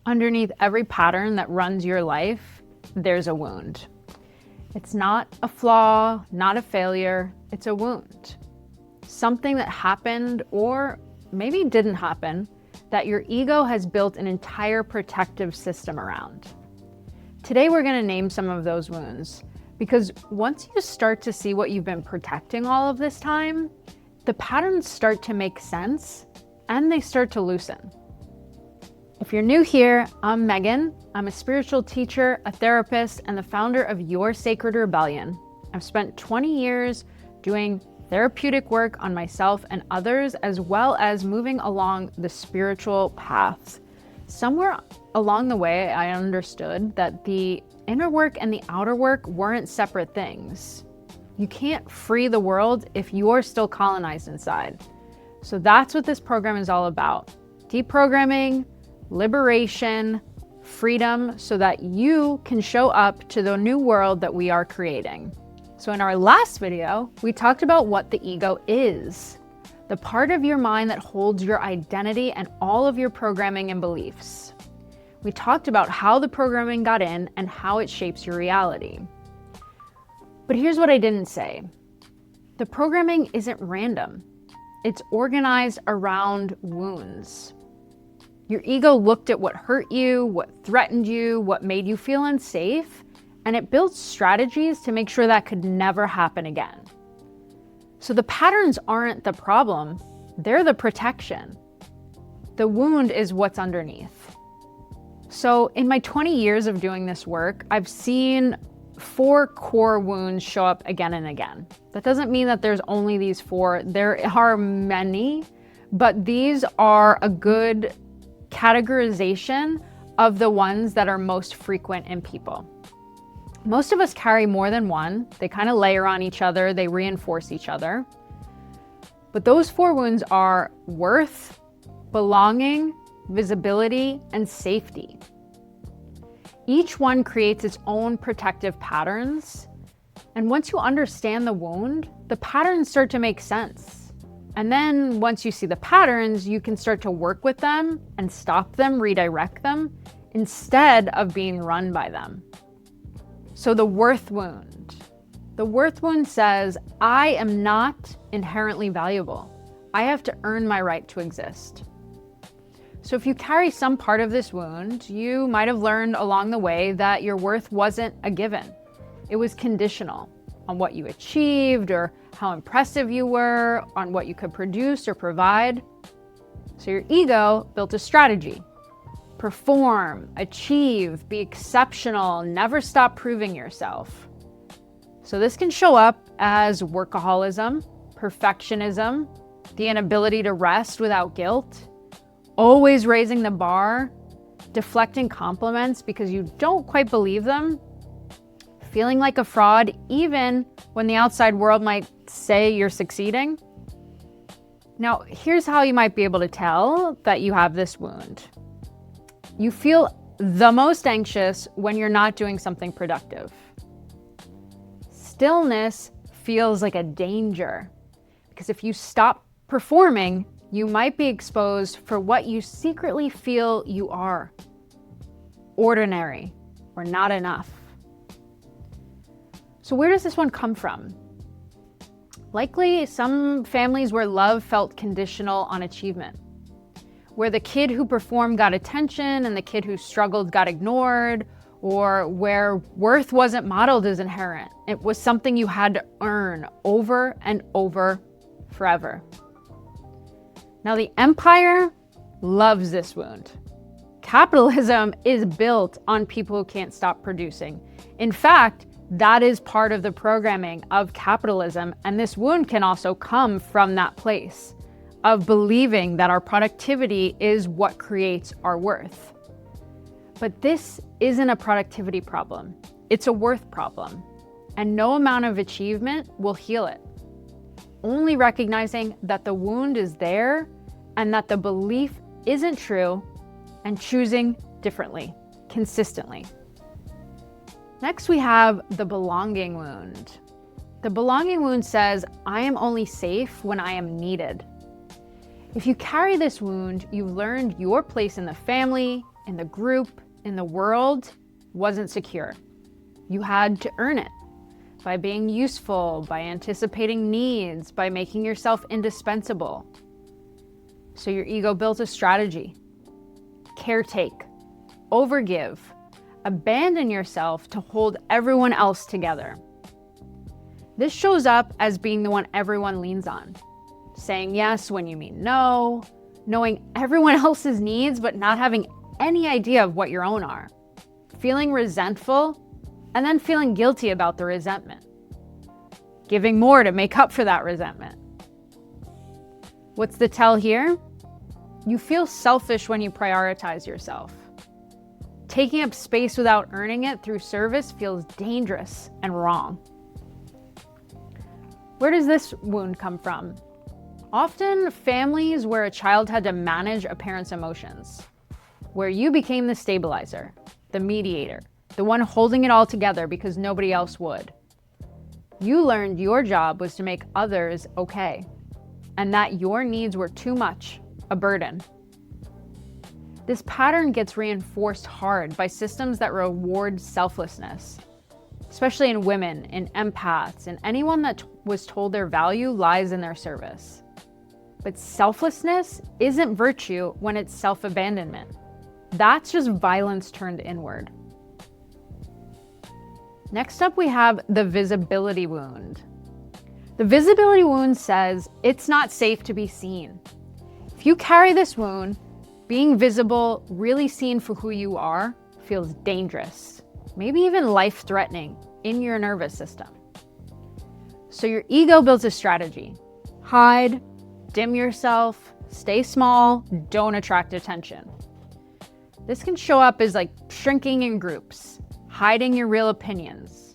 Underneath every pattern that runs your life, there's a wound. It's not a flaw, not a failure, it's a wound. Something that happened, or maybe didn't happen, that your ego has built an entire protective system around. Today we're going to name some of those wounds, because once you start to see what you've been protecting all of this time, the patterns start to make sense and they start to loosen. If you're new here, I'm Megan. I'm a spiritual teacher, a therapist, and the founder of Your Sacred Rebellion. I've spent 20 years doing therapeutic work on myself and others, as well as moving along the spiritual paths. Somewhere along the way, I understood that the inner work and the outer work weren't separate things. You can't free the world if you're still colonized inside. So that's what this program is all about. Deprogramming, liberation, freedom, so that you can show up to the new world that we are creating. So in our last video, we talked about what the ego is, the part of your mind that holds your identity and all of your programming and beliefs. We talked about how the programming got in and how it shapes your reality. But here's what I didn't say. The programming isn't random. It's organized around wounds. Your ego looked at what hurt you, what threatened you, what made you feel unsafe, and it built strategies to make sure that could never happen again. So the patterns aren't the problem, they're the protection. The wound is what's underneath. So in my 20 years of doing this work, I've seen 4 core wounds show up again and again. That doesn't mean that there's only these 4. There are many, but these are a good categorization of the ones that are most frequent in people. Most of us carry more than one. They kind of layer on each other, they reinforce each other. But those 4 wounds are worth, belonging, visibility, and safety. Each one creates its own protective patterns. And once you understand the wound, the patterns start to make sense. And then once you see the patterns, you can start to work with them and stop them, redirect them, instead of being run by them. So the worth wound. The worth wound says, I am not inherently valuable. I have to earn my right to exist. So if you carry some part of this wound, you might have learned along the way that your worth wasn't a given. It was conditional on what you achieved or how impressive you were, on what you could produce or provide. So your ego built a strategy. Perform, achieve, be exceptional, never stop proving yourself. So this can show up as workaholism, perfectionism, the inability to rest without guilt, always raising the bar, deflecting compliments because you don't quite believe them, feeling like a fraud even when the outside world might say you're succeeding. Now, here's how you might be able to tell that you have this wound. You feel the most anxious when you're not doing something productive. Stillness feels like a danger, because if you stop performing, you might be exposed for what you secretly feel you are. Ordinary or not enough. So where does this one come from? Likely some families where love felt conditional on achievement, where the kid who performed got attention and the kid who struggled got ignored, or where worth wasn't modeled as inherent. It was something you had to earn over and over forever. Now the empire loves this wound. Capitalism is built on people who can't stop producing. In fact, that is part of the programming of capitalism, and this wound can also come from that place of believing that our productivity is what creates our worth. But this isn't a productivity problem, it's a worth problem, and no amount of achievement will heal it. Only recognizing that the wound is there and that the belief isn't true, and choosing differently, consistently. Next, we have the belonging wound. The belonging wound says, I am only safe when I am needed. If you carry this wound, you've learned your place in the family, in the group, in the world, wasn't secure. You had to earn it by being useful, by anticipating needs, by making yourself indispensable. So your ego built a strategy. Caretake, overgive, abandon yourself to hold everyone else together. This shows up as being the one everyone leans on. Saying yes when you mean no, knowing everyone else's needs but not having any idea of what your own are. Feeling resentful and then feeling guilty about the resentment. Giving more to make up for that resentment. What's the tell here? You feel selfish when you prioritize yourself. Taking up space without earning it through service feels dangerous and wrong. Where does this wound come from? Often families where a child had to manage a parent's emotions, where you became the stabilizer, the mediator, the one holding it all together because nobody else would. You learned your job was to make others okay, and that your needs were too much, a burden. This pattern gets reinforced hard by systems that reward selflessness, especially in women, in empaths, and anyone that was told their value lies in their service. But selflessness isn't virtue when it's self-abandonment. That's just violence turned inward. Next up, we have the visibility wound. The visibility wound says it's not safe to be seen. If you carry this wound, being visible, really seen for who you are, feels dangerous, maybe even life-threatening in your nervous system. So your ego builds a strategy. Hide, dim yourself, stay small, don't attract attention. This can show up as like shrinking in groups, hiding your real opinions,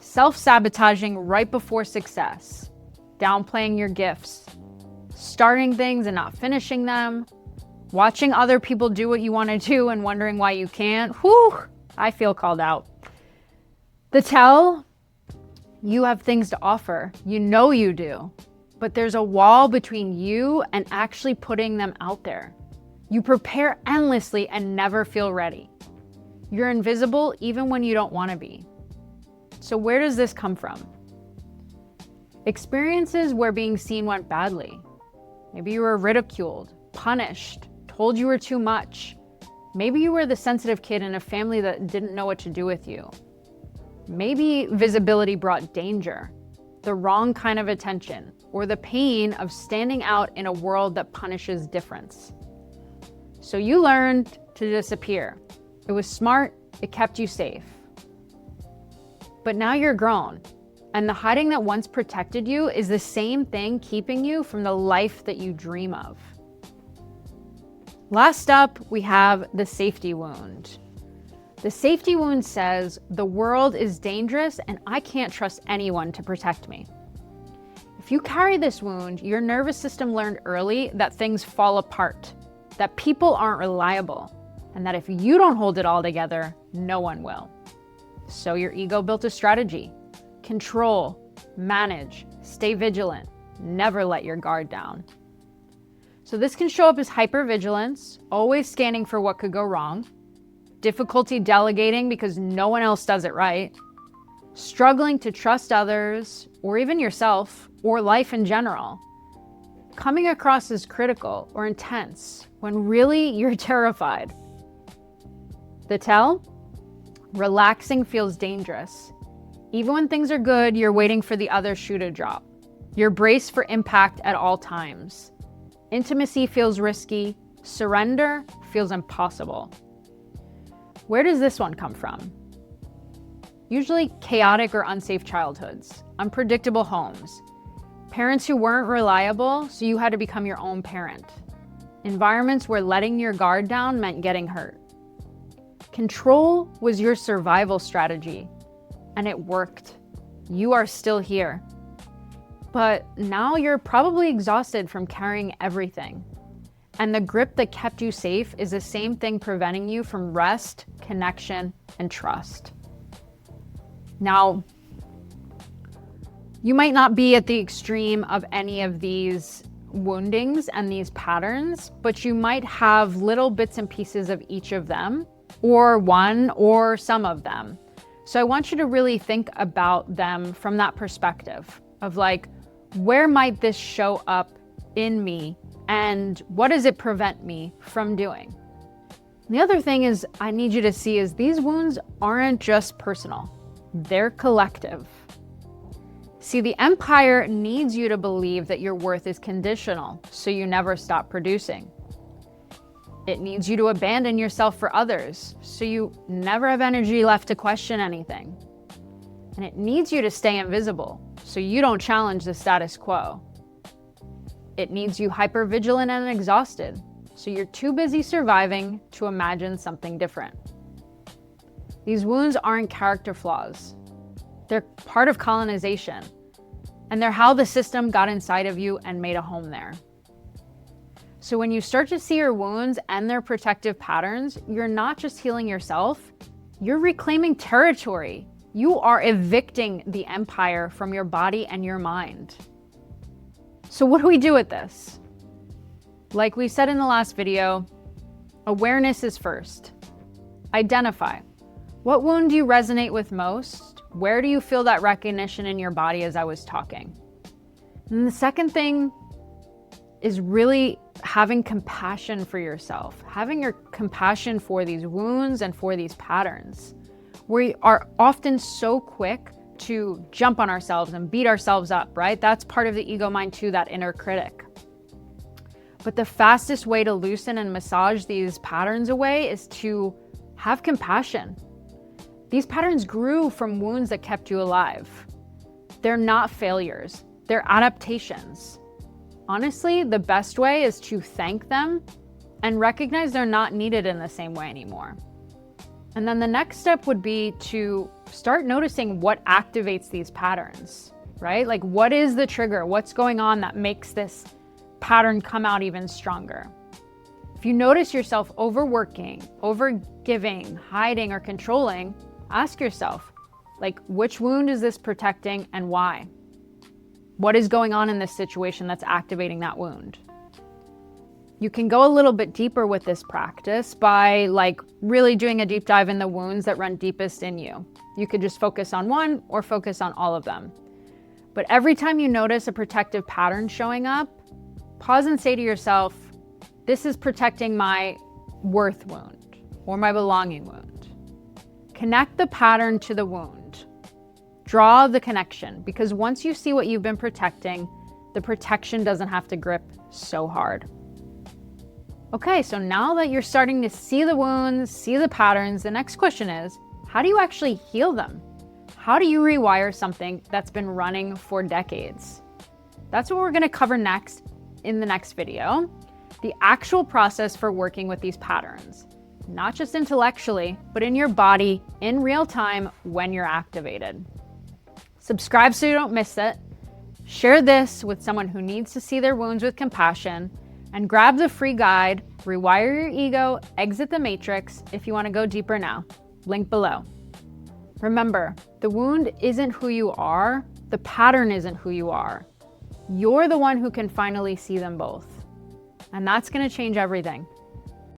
self-sabotaging right before success, downplaying your gifts, starting things and not finishing them, watching other people do what you want to do and wondering why you can't. Whew, I feel called out. The tell, you have things to offer. You know you do, but there's a wall between you and actually putting them out there. You prepare endlessly and never feel ready. You're invisible even when you don't want to be. So where does this come from? Experiences where being seen went badly. Maybe you were ridiculed, punished, told you were too much. Maybe you were the sensitive kid in a family that didn't know what to do with you. Maybe visibility brought danger, the wrong kind of attention, or the pain of standing out in a world that punishes difference. So you learned to disappear. It was smart, it kept you safe. But now you're grown, and the hiding that once protected you is the same thing keeping you from the life that you dream of. Last up, we have the safety wound. The safety wound says, the world is dangerous and I can't trust anyone to protect me. If you carry this wound, your nervous system learned early that things fall apart, that people aren't reliable, and that if you don't hold it all together, no one will. So your ego built a strategy. Control, manage, stay vigilant, never let your guard down. So this can show up as hypervigilance, always scanning for what could go wrong, difficulty delegating because no one else does it right, struggling to trust others, or even yourself, or life in general, coming across as critical or intense when really you're terrified. The tell? Relaxing feels dangerous. Even when things are good, you're waiting for the other shoe to drop. You're braced for impact at all times. Intimacy feels risky. Surrender feels impossible. Where does this one come from? Usually chaotic or unsafe childhoods, unpredictable homes, parents who weren't reliable, so you had to become your own parent. Environments where letting your guard down meant getting hurt. Control was your survival strategy, and it worked. You are still here. But now you're probably exhausted from carrying everything. And the grip that kept you safe is the same thing preventing you from rest, connection, and trust. Now, you might not be at the extreme of any of these woundings and these patterns, but you might have little bits and pieces of each of them, or one or some of them. So I want you to really think about them from that perspective of like, where might this show up in me and what does it prevent me from doing? The other thing is I need you to see is these wounds aren't just personal, they're collective. See, the empire needs you to believe that your worth is conditional, so you never stop producing. It needs you to abandon yourself for others, so you never have energy left to question anything. And it needs you to stay invisible, so you don't challenge the status quo. It needs you hypervigilant and exhausted, so you're too busy surviving to imagine something different. These wounds aren't character flaws. They're part of colonization, and they're how the system got inside of you and made a home there. So when you start to see your wounds and their protective patterns, you're not just healing yourself, you're reclaiming territory. You are evicting the empire from your body and your mind. So what do we do with this? Like we said in the last video, awareness is first. Identify. What wound do you resonate with most? Where do you feel that recognition in your body as I was talking? And the second thing is really having compassion for yourself, having your compassion for these wounds and for these patterns. We are often so quick to jump on ourselves and beat ourselves up, right? That's part of the ego mind too, that inner critic. But the fastest way to loosen and massage these patterns away is to have compassion. These patterns grew from wounds that kept you alive. They're not failures, they're adaptations. Honestly, the best way is to thank them and recognize they're not needed in the same way anymore. And then the next step would be to start noticing what activates these patterns, right? Like, what is the trigger? What's going on that makes this pattern come out even stronger? If you notice yourself overworking, overgiving, hiding, or controlling, ask yourself, like, which wound is this protecting and why? What is going on in this situation that's activating that wound? You can go a little bit deeper with this practice by like really doing a deep dive in the wounds that run deepest in you. You could just focus on one or focus on all of them. But every time you notice a protective pattern showing up, pause and say to yourself, this is protecting my worth wound or my belonging wound. Connect the pattern to the wound. Draw the connection, because once you see what you've been protecting, the protection doesn't have to grip so hard. Okay, so now that you're starting to see the wounds, see the patterns, the next question is, how do you actually heal them? How do you rewire something that's been running for decades? That's what we're going to cover next in the next video. The actual process for working with these patterns, not just intellectually, but in your body in real time when you're activated. Subscribe so you don't miss it. Share this with someone who needs to see their wounds with compassion, and grab the free guide, Rewire Your Ego, Exit the Matrix, if you want to go deeper now. Link below. Remember, the wound isn't who you are, the pattern isn't who you are. You're the one who can finally see them both. And that's going to change everything.